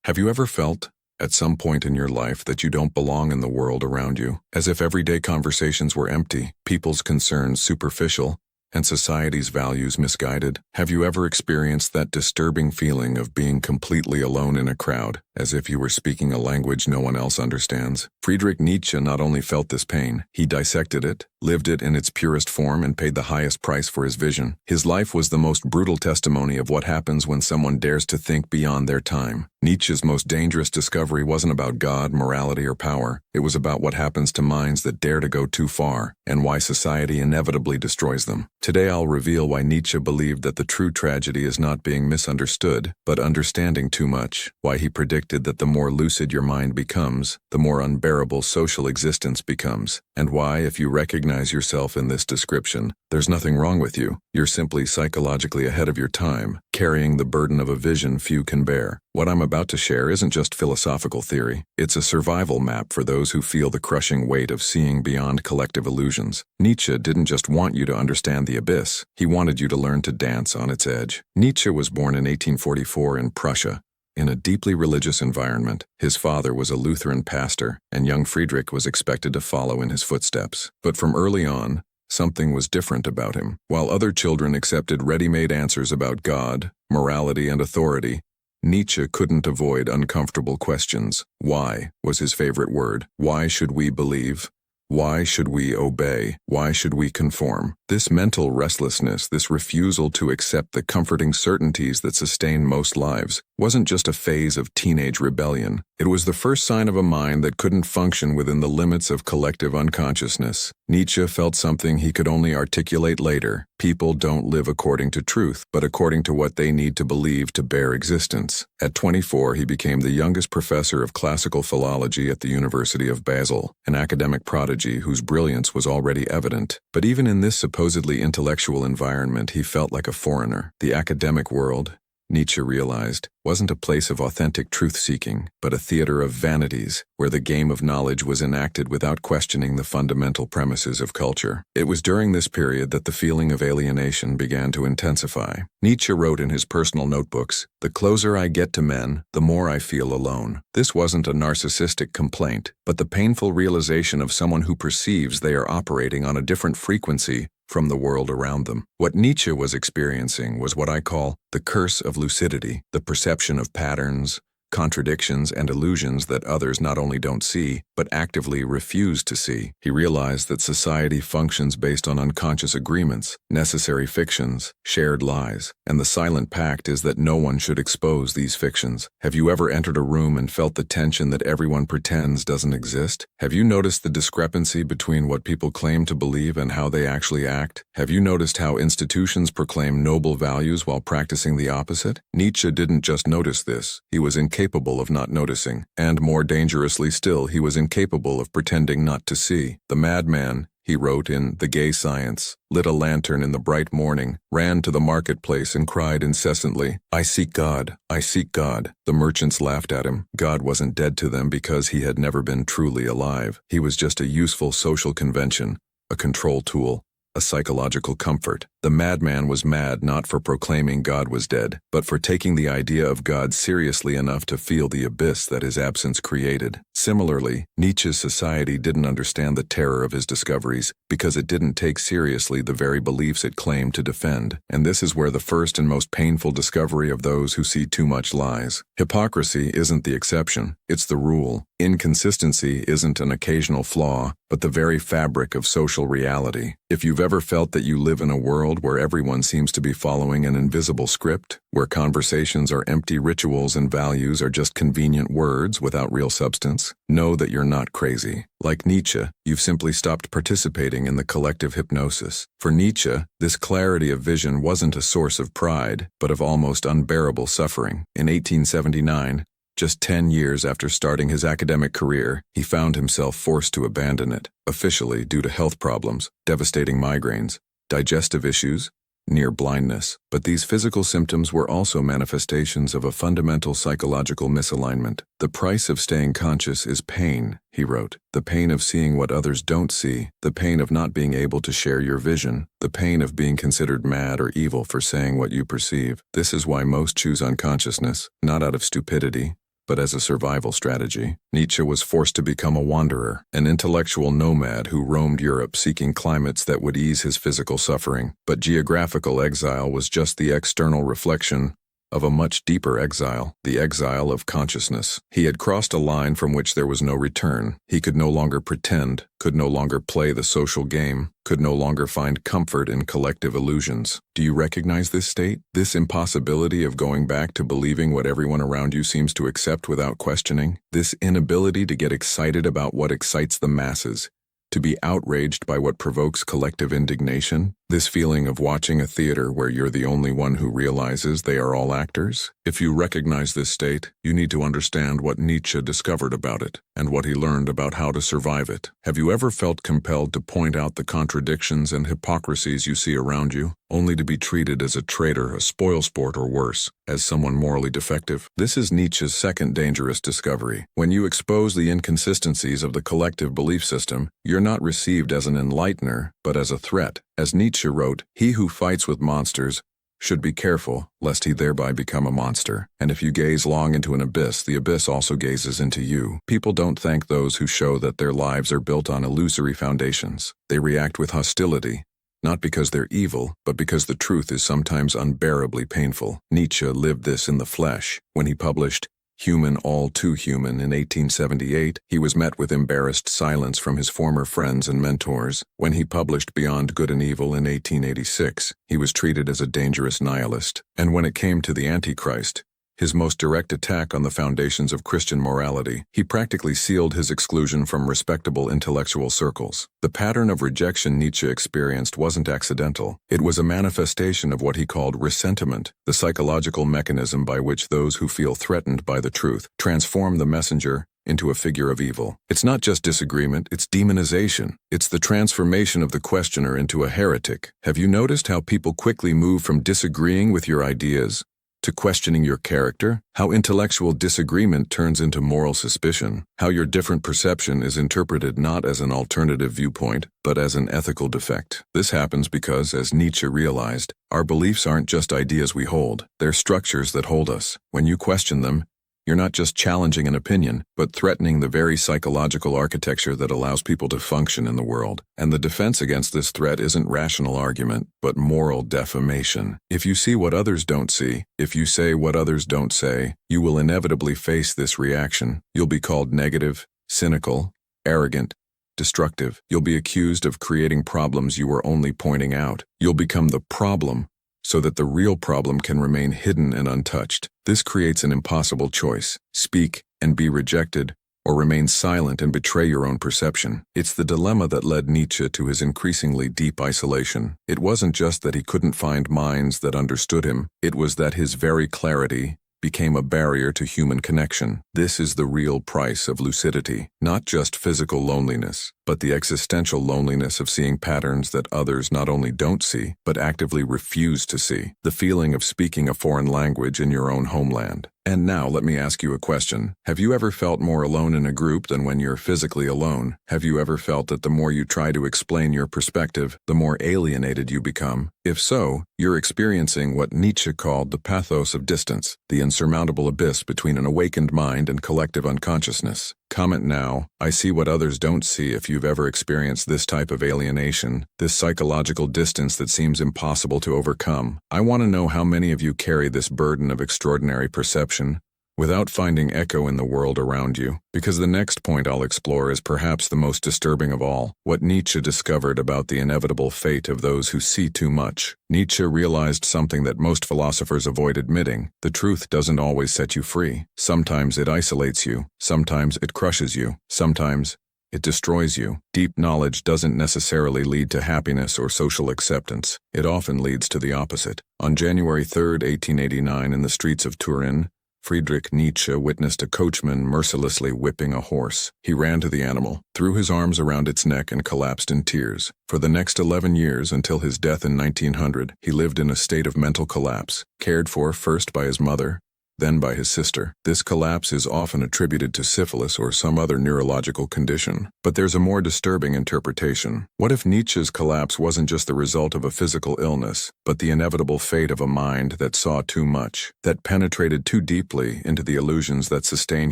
Have you ever felt, at some point in your life, that you don't belong in the world around you? As if everyday conversations were empty, people's concerns superficial, and society's values misguided? Have you ever experienced that disturbing feeling of being completely alone in a crowd, as if you were speaking a language no one else understands? Friedrich Nietzsche not only felt this pain, he dissected it, lived it in its purest form, and paid the highest price for his vision. His life was the most brutal testimony of what happens when someone dares to think beyond their time. Nietzsche's most dangerous discovery wasn't about God, morality, or power. It was about what happens to minds that dare to go too far, and why society inevitably destroys them. Today I'll reveal why Nietzsche believed that the true tragedy is not being misunderstood, but understanding too much. Why he predicted that the more lucid your mind becomes, the more unbearable social existence becomes. And why, if you recognize yourself in this description, there's nothing wrong with you. You're simply psychologically ahead of your time, carrying the burden of a vision few can bear. What I'm about to share isn't just philosophical theory. It's a survival map for those who feel the crushing weight of seeing beyond collective illusions. Nietzsche didn't just want you to understand the abyss. He wanted you to learn to dance on its edge. Nietzsche was born in 1844 in Prussia, in a deeply religious environment. His father was a Lutheran pastor, and young Friedrich was expected to follow in his footsteps. But from early on, something was different about him. While other children accepted ready-made answers about God, morality, and authority, Nietzsche couldn't avoid uncomfortable questions. Why was his favorite word. Why should we believe? Why should we obey? Why should we conform? This mental restlessness, this refusal to accept the comforting certainties that sustain most lives, wasn't just a phase of teenage rebellion. It was the first sign of a mind that couldn't function within the limits of collective unconsciousness. Nietzsche felt something he could only articulate later. People don't live according to truth, but according to what they need to believe to bear existence. At 24, he became the youngest professor of classical philology at the University of Basel, an academic prodigy whose brilliance was already evident. But even in this supposedly intellectual environment, he felt like a foreigner. The academic world, Nietzsche realized, wasn't a place of authentic truth-seeking, but a theater of vanities, where the game of knowledge was enacted without questioning the fundamental premises of culture. It was during this period that the feeling of alienation began to intensify. Nietzsche wrote in his personal notebooks, "The closer I get to men, the more I feel alone." This wasn't a narcissistic complaint, but the painful realization of someone who perceives they are operating on a different frequency from the world around them. What Nietzsche was experiencing was what I call the curse of lucidity, the perception of patterns, contradictions, and illusions that others not only don't see, but actively refuse to see. He realized that society functions based on unconscious agreements, necessary fictions, shared lies, and the silent pact is that no one should expose these fictions. Have you ever entered a room and felt the tension that everyone pretends doesn't exist? Have you noticed the discrepancy between what people claim to believe and how they actually act? Have you noticed how institutions proclaim noble values while practicing the opposite? Nietzsche didn't just notice this, he was incapable of not noticing, and more dangerously still, he was incapable of pretending not to see. The madman, he wrote in The Gay Science, lit a lantern in the bright morning, ran to the marketplace and cried incessantly, "I seek God, I seek God." The merchants laughed at him. God wasn't dead to them because he had never been truly alive. He was just a useful social convention, a control tool, a psychological comfort. The madman was mad not for proclaiming God was dead, but for taking the idea of God seriously enough to feel the abyss that his absence created. Similarly, Nietzsche's society didn't understand the terror of his discoveries because it didn't take seriously the very beliefs it claimed to defend. And this is where the first and most painful discovery of those who see too much lies. Hypocrisy isn't the exception, it's the rule. Inconsistency isn't an occasional flaw, but the very fabric of social reality. If you've ever felt that you live in a world where everyone seems to be following an invisible script, where conversations are empty rituals and values are just convenient words without real substance, know that you're not crazy. Like Nietzsche, you've simply stopped participating in the collective hypnosis. For Nietzsche, this clarity of vision wasn't a source of pride, but of almost unbearable suffering. In 1879, just 10 years after starting his academic career, he found himself forced to abandon it, officially due to health problems, devastating migraines, digestive issues, near blindness. But these physical symptoms were also manifestations of a fundamental psychological misalignment. "The price of staying conscious is pain," he wrote. "The pain of seeing what others don't see, the pain of not being able to share your vision, the pain of being considered mad or evil for saying what you perceive. This is why most choose unconsciousness, not out of stupidity, but as a survival strategy. Nietzsche was forced to become a wanderer, an intellectual nomad who roamed Europe seeking climates that would ease his physical suffering. But geographical exile was just the external reflection of a much deeper exile, the exile of consciousness. He had crossed a line from which there was no return. He could no longer pretend, could no longer play the social game, could no longer find comfort in collective illusions. Do you recognize this state? This impossibility of going back to believing what everyone around you seems to accept without questioning? This inability to get excited about what excites the masses? To be outraged by what provokes collective indignation? This feeling of watching a theater where you're the only one who realizes they are all actors? If you recognize this state, you need to understand what Nietzsche discovered about it, and what he learned about how to survive it. Have you ever felt compelled to point out the contradictions and hypocrisies you see around you, only to be treated as a traitor, a spoilsport, or worse, as someone morally defective? This is Nietzsche's second dangerous discovery. When you expose the inconsistencies of the collective belief system, you're not received as an enlightener, but as a threat. As Nietzsche wrote, "He who fights with monsters should be careful, lest he thereby become a monster. And if you gaze long into an abyss, the abyss also gazes into you." People don't thank those who show that their lives are built on illusory foundations. They react with hostility, not because they're evil, but because the truth is sometimes unbearably painful. Nietzsche lived this in the flesh. When he published Human, All Too Human in 1878, he was met with embarrassed silence from his former friends and mentors. When he published Beyond Good and Evil in 1886, he was treated as a dangerous nihilist. And when it came to the Antichrist, his most direct attack on the foundations of Christian morality, he practically sealed his exclusion from respectable intellectual circles. The pattern of rejection Nietzsche experienced wasn't accidental. It was a manifestation of what he called ressentiment, the psychological mechanism by which those who feel threatened by the truth transform the messenger into a figure of evil. It's not just disagreement, it's demonization. It's the transformation of the questioner into a heretic. Have you noticed how people quickly move from disagreeing with your ideas to questioning your character? How intellectual disagreement turns into moral suspicion? How your different perception is interpreted not as an alternative viewpoint, but as an ethical defect? This happens because, as Nietzsche realized, our beliefs aren't just ideas we hold, they're structures that hold us. When you question them, you're not just challenging an opinion, but threatening the very psychological architecture that allows people to function in the world. And the defense against this threat isn't rational argument, but moral defamation. If you see what others don't see, if you say what others don't say, you will inevitably face this reaction. You'll be called negative, cynical, arrogant, destructive. You'll be accused of creating problems you were only pointing out. You'll become the problem, so that the real problem can remain hidden and untouched. This creates an impossible choice: speak and be rejected, or remain silent and betray your own perception. It's the dilemma that led Nietzsche to his increasingly deep isolation. It wasn't just that he couldn't find minds that understood him, it was that his very clarity became a barrier to human connection. This is the real price of lucidity, not just physical loneliness, but the existential loneliness of seeing patterns that others not only don't see, but actively refuse to see. The feeling of speaking a foreign language in your own homeland. And now let me ask you a question. Have you ever felt more alone in a group than when you're physically alone? Have you ever felt that the more you try to explain your perspective, the more alienated you become? If so, you're experiencing what Nietzsche called the pathos of distance, the insurmountable abyss between an awakened mind and collective unconsciousness. Comment now, I see what others don't see, if you've ever experienced this type of alienation, this psychological distance that seems impossible to overcome. I want to know how many of you carry this burden of extraordinary perception without finding echo in the world around you, because the next point I'll explore is perhaps the most disturbing of all, what Nietzsche discovered about the inevitable fate of those who see too much. Nietzsche realized something that most philosophers avoid admitting: the truth doesn't always set you free. Sometimes it isolates you, sometimes it crushes you, sometimes it destroys you. Deep knowledge doesn't necessarily lead to happiness or social acceptance. It often leads to the opposite. On January 3, 1889, in the streets of Turin, Friedrich Nietzsche witnessed a coachman mercilessly whipping a horse. He ran to the animal, threw his arms around its neck, and collapsed in tears. For the next 11 years, until his death in 1900, he lived in a state of mental collapse, cared for first by his mother, then by his sister. This collapse is often attributed to syphilis or some other neurological condition. But there's a more disturbing interpretation. What if Nietzsche's collapse wasn't just the result of a physical illness, but the inevitable fate of a mind that saw too much, that penetrated too deeply into the illusions that sustain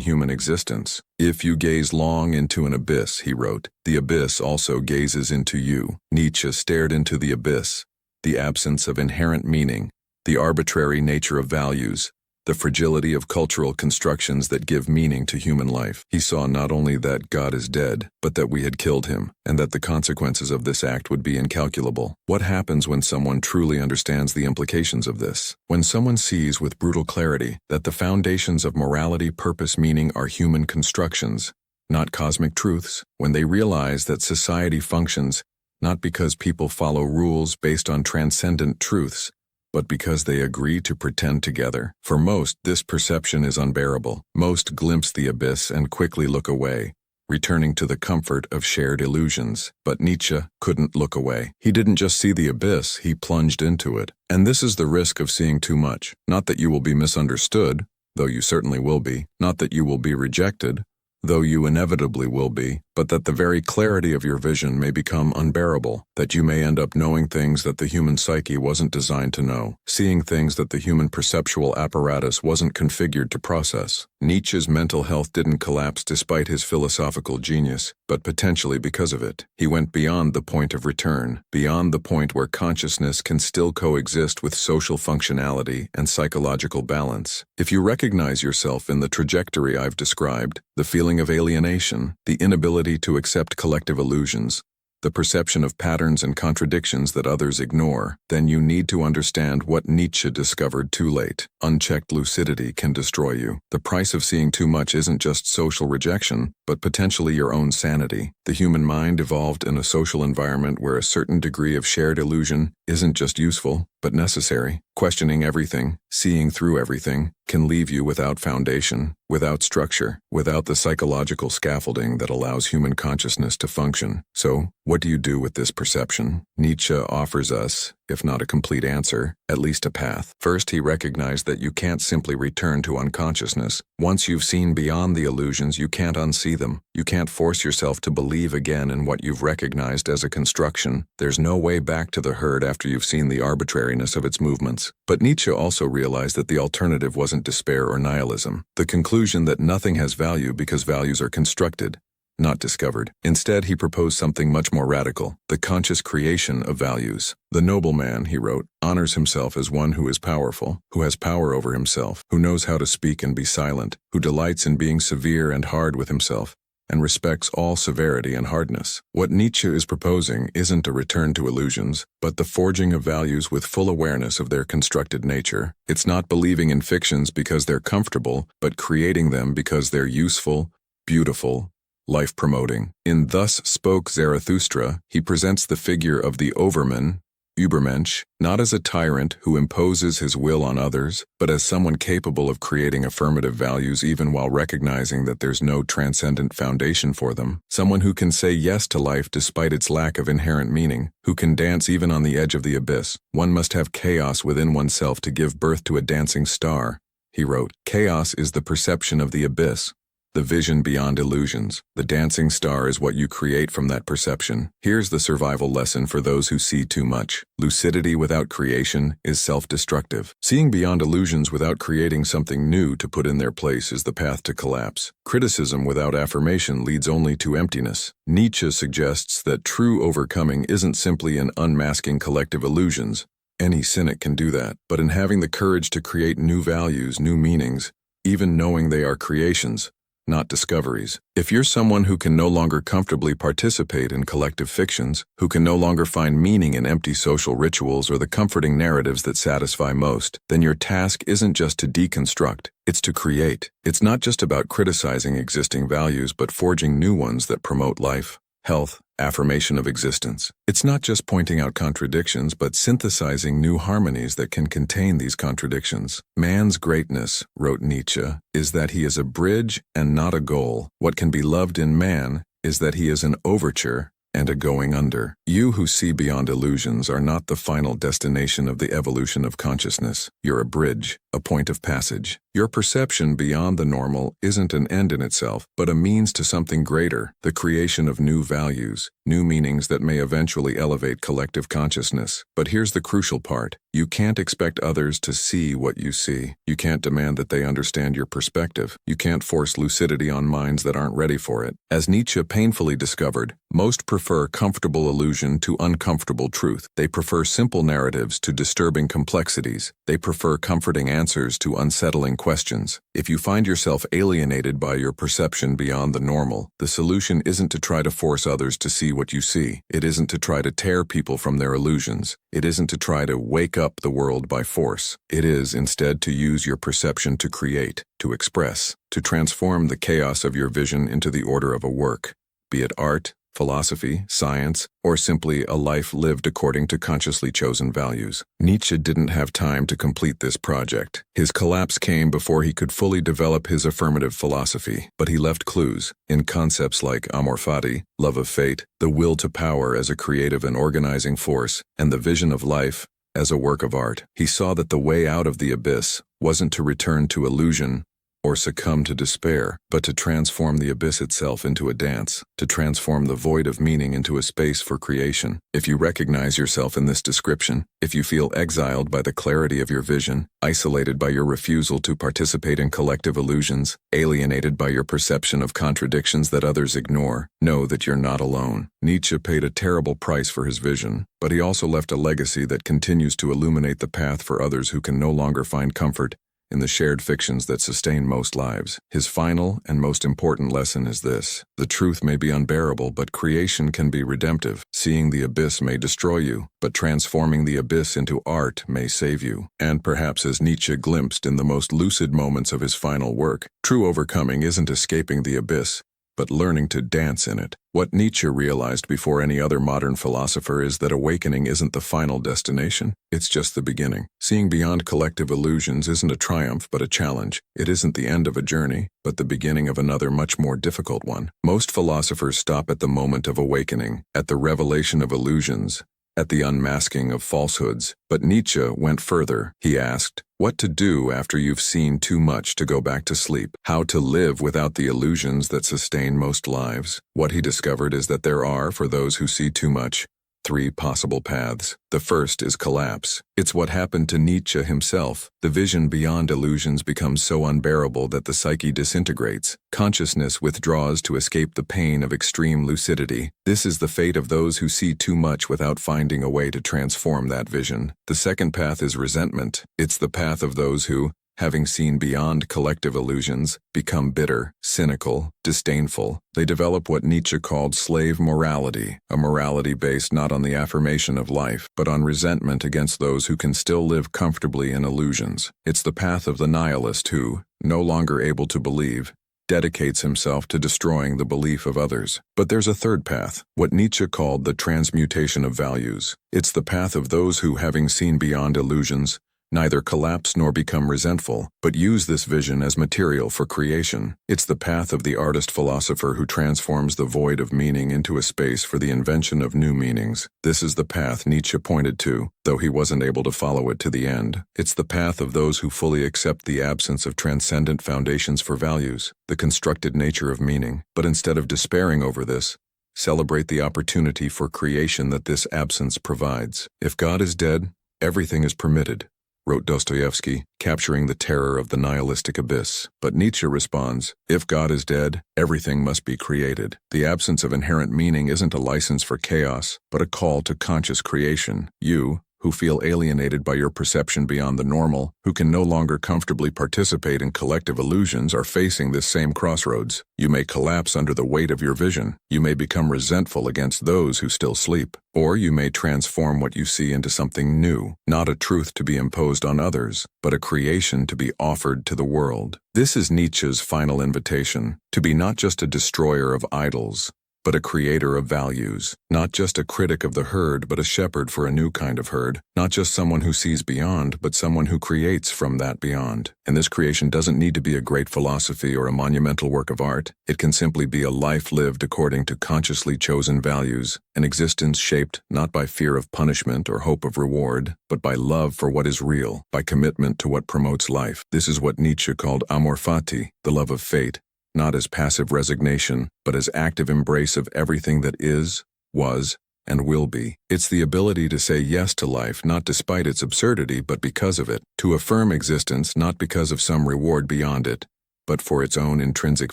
human existence? If you gaze long into an abyss, he wrote, the abyss also gazes into you. Nietzsche stared into the abyss, the absence of inherent meaning, the arbitrary nature of values, the fragility of cultural constructions that give meaning to human life. He saw not only that God is dead, but that we had killed him, and that the consequences of this act would be incalculable. What happens when someone truly understands the implications of this? When someone sees with brutal clarity that the foundations of morality, purpose, meaning are human constructions, not cosmic truths, when they realize that society functions not because people follow rules based on transcendent truths, but because they agree to pretend together. For most, this perception is unbearable. Most glimpse the abyss and quickly look away, returning to the comfort of shared illusions. But Nietzsche couldn't look away. He didn't just see the abyss, he plunged into it. And this is the risk of seeing too much. Not that you will be misunderstood, though you certainly will be. Not that you will be rejected, though you inevitably will be, but that the very clarity of your vision may become unbearable, that you may end up knowing things that the human psyche wasn't designed to know, seeing things that the human perceptual apparatus wasn't configured to process. Nietzsche's mental health didn't collapse despite his philosophical genius, but potentially because of it. He went beyond the point of return, beyond the point where consciousness can still coexist with social functionality and psychological balance. If you recognize yourself in the trajectory I've described, the feeling of alienation, the inability to accept collective illusions, the perception of patterns and contradictions that others ignore, then you need to understand what Nietzsche discovered too late. Unchecked lucidity can destroy you. The price of seeing too much isn't just social rejection, but potentially your own sanity. The human mind evolved in a social environment where a certain degree of shared illusion isn't just useful, but necessary. Questioning everything, seeing through everything, can leave you without foundation, without structure, without the psychological scaffolding that allows human consciousness to function. So, what do you do with this perception? Nietzsche offers us, if not a complete answer, at least a path. First, he recognized that you can't simply return to unconsciousness. Once you've seen beyond the illusions, you can't unsee them. You can't force yourself to believe again in what you've recognized as a construction. There's no way back to the herd after you've seen the arbitrariness of its movements. But Nietzsche also realized that the alternative wasn't despair or nihilism, the conclusion that nothing has value because values are constructed, not discovered. Instead, he proposed something much more radical, the conscious creation of values. The noble man, he wrote, honors himself as one who is powerful, who has power over himself, who knows how to speak and be silent, who delights in being severe and hard with himself, and respects all severity and hardness. What Nietzsche is proposing isn't a return to illusions, but the forging of values with full awareness of their constructed nature. It's not believing in fictions because they're comfortable, but creating them because they're useful, beautiful, life-promoting. In Thus Spoke Zarathustra, he presents the figure of the overman, ubermensch, not as a tyrant who imposes his will on others, but as someone capable of creating affirmative values even while recognizing that there's no transcendent foundation for them. Someone who can say yes to life despite its lack of inherent meaning, who can dance even on the edge of the abyss. One must have chaos within oneself to give birth to a dancing star, he wrote. Chaos is the perception of the abyss, the vision beyond illusions. The dancing star is what you create from that perception. Here's the survival lesson for those who see too much. Lucidity without creation is self-destructive. Seeing beyond illusions without creating something new to put in their place is the path to collapse. Criticism without affirmation leads only to emptiness. Nietzsche suggests that true overcoming isn't simply in unmasking collective illusions. Any cynic can do that, but in having the courage to create new values, new meanings, even knowing they are creations, not discoveries. If you're someone who can no longer comfortably participate in collective fictions, who can no longer find meaning in empty social rituals or the comforting narratives that satisfy most, then your task isn't just to deconstruct, it's to create. It's not just about criticizing existing values but forging new ones that promote life, health, affirmation of existence. It's not just pointing out contradictions, but synthesizing new harmonies that can contain these contradictions. Man's greatness, wrote Nietzsche, is that he is a bridge and not a goal. What can be loved in man is that he is an overture, and a going under. You who see beyond illusions are not the final destination of the evolution of consciousness. You're a bridge, a point of passage. Your perception beyond the normal isn't an end in itself, but a means to something greater, the creation of new values, new meanings that may eventually elevate collective consciousness. But here's the crucial part. You can't expect others to see what you see. You can't demand that they understand your perspective. You can't force lucidity on minds that aren't ready for it. As Nietzsche painfully discovered, most prefer comfortable illusion to uncomfortable truth. They prefer simple narratives to disturbing complexities. They prefer comforting answers to unsettling questions. If you find yourself alienated by your perception beyond the normal, the solution isn't to try to force others to see what you see. It isn't to try to tear people from their illusions. It isn't to try to wake up the world by force. It is, instead, to use your perception to create, to express, to transform the chaos of your vision into the order of a work, be it art, philosophy, science, or simply a life lived according to consciously chosen values. Nietzsche didn't have time to complete this project. His collapse came before he could fully develop his affirmative philosophy, but he left clues in concepts like amor fati, love of fate, the will to power as a creative and organizing force, and the vision of life as a work of art. He saw that the way out of the abyss wasn't to return to illusion or succumb to despair, but to transform the abyss itself into a dance, to transform the void of meaning into a space for creation. If you recognize yourself in this description, if you feel exiled by the clarity of your vision, isolated by your refusal to participate in collective illusions, alienated by your perception of contradictions that others ignore, know that you're not alone. Nietzsche paid a terrible price for his vision, but he also left a legacy that continues to illuminate the path for others who can no longer find comfort in the shared fictions that sustain most lives. His final and most important lesson is this: the truth may be unbearable, but creation can be redemptive. Seeing the abyss may destroy you, but transforming the abyss into art may save you. And perhaps, as Nietzsche glimpsed in the most lucid moments of his final work, true overcoming isn't escaping the abyss, but learning to dance in it. What Nietzsche realized before any other modern philosopher is that awakening isn't the final destination, it's just the beginning. Seeing beyond collective illusions isn't a triumph but a challenge. It isn't the end of a journey, but the beginning of another much more difficult one. Most philosophers stop at the moment of awakening, at the revelation of illusions, at the unmasking of falsehoods. But Nietzsche went further. He asked, what to do after you've seen too much to go back to sleep? How to live without the illusions that sustain most lives? What he discovered is that there are, for those who see too much, three possible paths. The first is collapse. It's what happened to Nietzsche himself. The vision beyond illusions becomes so unbearable that the psyche disintegrates. Consciousness withdraws to escape the pain of extreme lucidity. This is the fate of those who see too much without finding a way to transform that vision. The second path is resentment. It's the path of those who, having seen beyond collective illusions, become bitter, cynical, disdainful. They develop what Nietzsche called slave morality, a morality based not on the affirmation of life, but on resentment against those who can still live comfortably in illusions. It's the path of the nihilist who, no longer able to believe, dedicates himself to destroying the belief of others. But there's a third path, what Nietzsche called the transmutation of values. It's the path of those who, having seen beyond illusions, neither collapse nor become resentful, but use this vision as material for creation. It's the path of the artist-philosopher who transforms the void of meaning into a space for the invention of new meanings. This is the path Nietzsche pointed to, though he wasn't able to follow it to the end. It's the path of those who fully accept the absence of transcendent foundations for values, the constructed nature of meaning, but instead of despairing over this, celebrate the opportunity for creation that this absence provides. If God is dead, everything is permitted, wrote Dostoevsky, capturing the terror of the nihilistic abyss. But Nietzsche responds, if God is dead, everything must be created. The absence of inherent meaning isn't a license for chaos, but a call to conscious creation. You, who feel alienated by your perception beyond the normal, who can no longer comfortably participate in collective illusions, are facing this same crossroads. You may collapse under the weight of your vision. You may become resentful against those who still sleep. Or you may transform what you see into something new, not a truth to be imposed on others, but a creation to be offered to the world. This is Nietzsche's final invitation, to be not just a destroyer of idols, but a creator of values. Not just a critic of the herd, but a shepherd for a new kind of herd. Not just someone who sees beyond, but someone who creates from that beyond. And this creation doesn't need to be a great philosophy or a monumental work of art. It can simply be a life lived according to consciously chosen values, an existence shaped not by fear of punishment or hope of reward, but by love for what is real, by commitment to what promotes life. This is what Nietzsche called amor fati, the love of fate, not as passive resignation, but as active embrace of everything that is, was, and will be. It's the ability to say yes to life not despite its absurdity but because of it, to affirm existence not because of some reward beyond it, but for its own intrinsic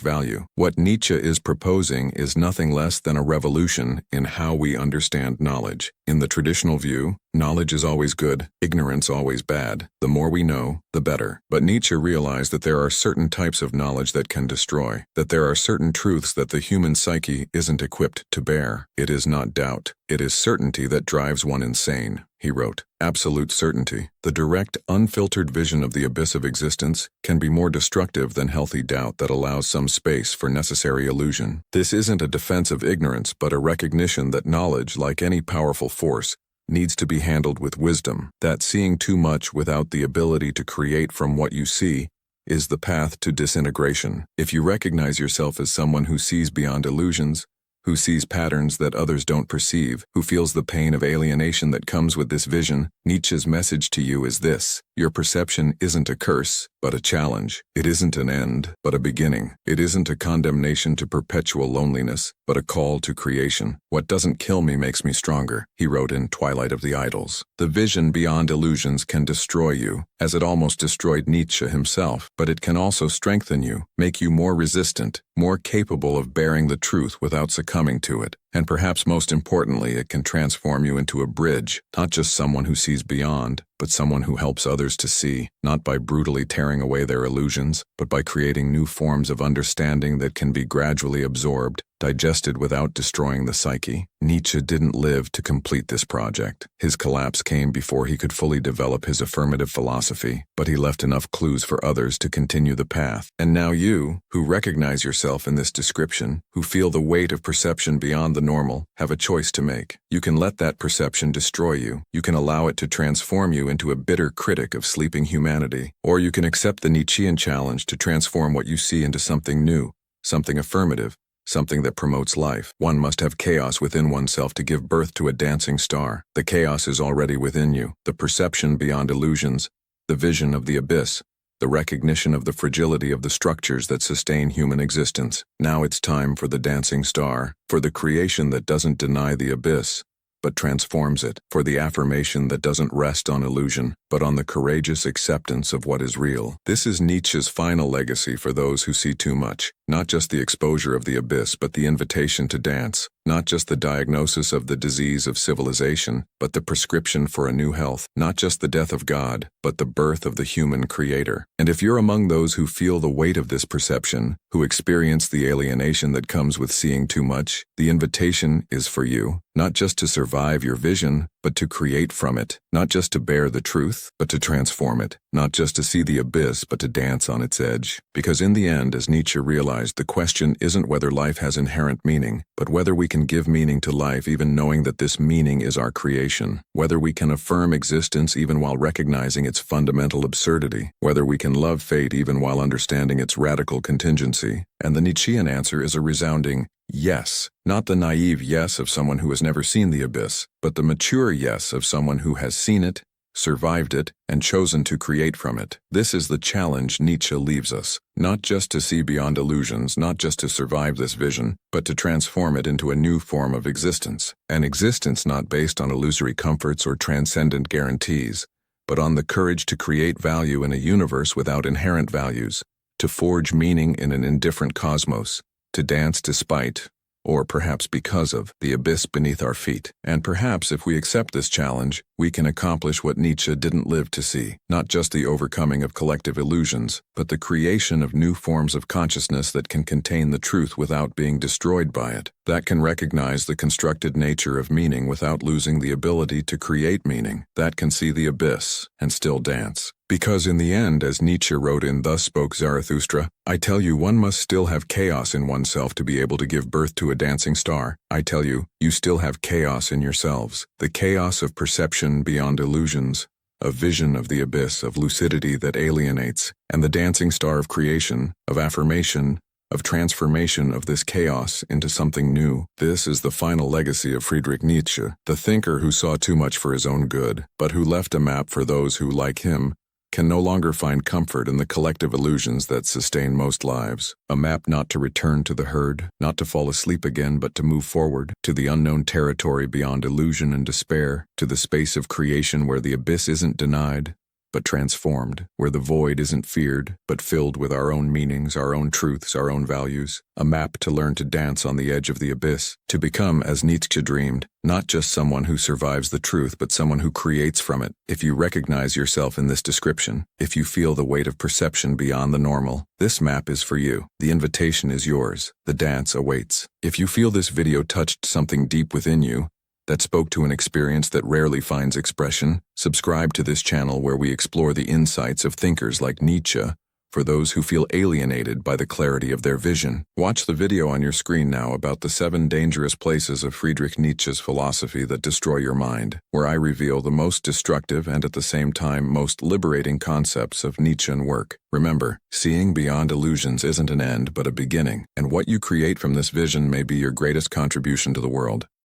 value. What Nietzsche is proposing is nothing less than a revolution in how we understand knowledge. In the traditional view, knowledge is always good, ignorance always bad. The more we know, the better. But Nietzsche realized that there are certain types of knowledge that can destroy, that there are certain truths that the human psyche isn't equipped to bear. It is not doubt, it is certainty that drives one insane, he wrote. Absolute certainty, the direct, unfiltered vision of the abyss of existence, can be more destructive than healthy doubt that allows some space for necessary illusion. This isn't a defense of ignorance, but a recognition that knowledge, like any powerful force, needs to be handled with wisdom, that seeing too much without the ability to create from what you see is the path to disintegration. If you recognize yourself as someone who sees beyond illusions, who sees patterns that others don't perceive, who feels the pain of alienation that comes with this vision, Nietzsche's message to you is this: your perception isn't a curse, but a challenge. It isn't an end, but a beginning. It isn't a condemnation to perpetual loneliness, but a call to creation. What doesn't kill me makes me stronger, he wrote in Twilight of the Idols. The vision beyond illusions can destroy you, as it almost destroyed Nietzsche himself, but it can also strengthen you, make you more resistant, more capable of bearing the truth without succumbing to it. And perhaps most importantly, it can transform you into a bridge, not just someone who sees beyond, but someone who helps others to see, not by brutally tearing away their illusions, but by creating new forms of understanding that can be gradually absorbed, digested without destroying the psyche. Nietzsche didn't live to complete this project. His collapse came before he could fully develop his affirmative philosophy, but he left enough clues for others to continue the path. And now you, who recognize yourself in this description, who feel the weight of perception beyond the normal, have a choice to make. You can let that perception destroy you. You can allow it to transform you into a bitter critic of sleeping humanity. Or you can accept the Nietzschean challenge to transform what you see into something new, something affirmative, something that promotes life. One must have chaos within oneself to give birth to a dancing star. The chaos is already within you, the perception beyond illusions, the vision of the abyss, the recognition of the fragility of the structures that sustain human existence. Now it's time for the dancing star, for the creation that doesn't deny the abyss, but transforms it, for the affirmation that doesn't rest on illusion, but on the courageous acceptance of what is real. This is Nietzsche's final legacy for those who see too much, not just the exposure of the abyss, but the invitation to dance, not just the diagnosis of the disease of civilization, but the prescription for a new health, not just the death of God, but the birth of the human creator. And if you're among those who feel the weight of this perception, who experience the alienation that comes with seeing too much, the invitation is for you, not just to survive your vision, but to create from it, not just to bear the truth, but to transform it, not just to see the abyss, but to dance on its edge. Because in the end, as Nietzsche realized, the question isn't whether life has inherent meaning, but whether we can give meaning to life even knowing that this meaning is our creation, whether we can affirm existence even while recognizing its fundamental absurdity, whether we can love fate even while understanding its radical contingency. And the Nietzschean answer is a resounding yes, not the naive yes of someone who has never seen the abyss, but the mature yes of someone who has seen it, survived it, and chosen to create from it. This is the challenge Nietzsche leaves us, not just to see beyond illusions, not just to survive this vision, but to transform it into a new form of existence, an existence not based on illusory comforts or transcendent guarantees, but on the courage to create value in a universe without inherent values, to forge meaning in an indifferent cosmos, to dance despite, or perhaps because of, the abyss beneath our feet. And perhaps if we accept this challenge, we can accomplish what Nietzsche didn't live to see, not just the overcoming of collective illusions, but the creation of new forms of consciousness that can contain the truth without being destroyed by it, that can recognize the constructed nature of meaning without losing the ability to create meaning, that can see the abyss and still dance. Because in the end, as Nietzsche wrote in Thus Spoke Zarathustra, I tell you one must still have chaos in oneself to be able to give birth to a dancing star. I tell you, you still have chaos in yourselves. The chaos of perception beyond illusions, of vision of the abyss, of lucidity that alienates, and the dancing star of creation, of affirmation, of transformation of this chaos into something new. This is the final legacy of Friedrich Nietzsche, the thinker who saw too much for his own good, but who left a map for those who, like him, can no longer find comfort in the collective illusions that sustain most lives. A map not to return to the herd, not to fall asleep again, but to move forward, to the unknown territory beyond illusion and despair, to the space of creation where the abyss isn't denied, but transformed, where the void isn't feared, but filled with our own meanings, our own truths, our own values. A map to learn to dance on the edge of the abyss, to become, as Nietzsche dreamed, not just someone who survives the truth, but someone who creates from it. If you recognize yourself in this description, if you feel the weight of perception beyond the normal, this map is for you. The invitation is yours. The dance awaits. If you feel this video touched something deep within you, that spoke to an experience that rarely finds expression, subscribe to this channel where we explore the insights of thinkers like Nietzsche for those who feel alienated by the clarity of their vision. Watch the video on your screen now about the 7 dangerous places of Friedrich Nietzsche's philosophy that destroy your mind, where I reveal the most destructive and at the same time most liberating concepts of Nietzschean work. Remember, seeing beyond illusions isn't an end but a beginning, and what you create from this vision may be your greatest contribution to the world.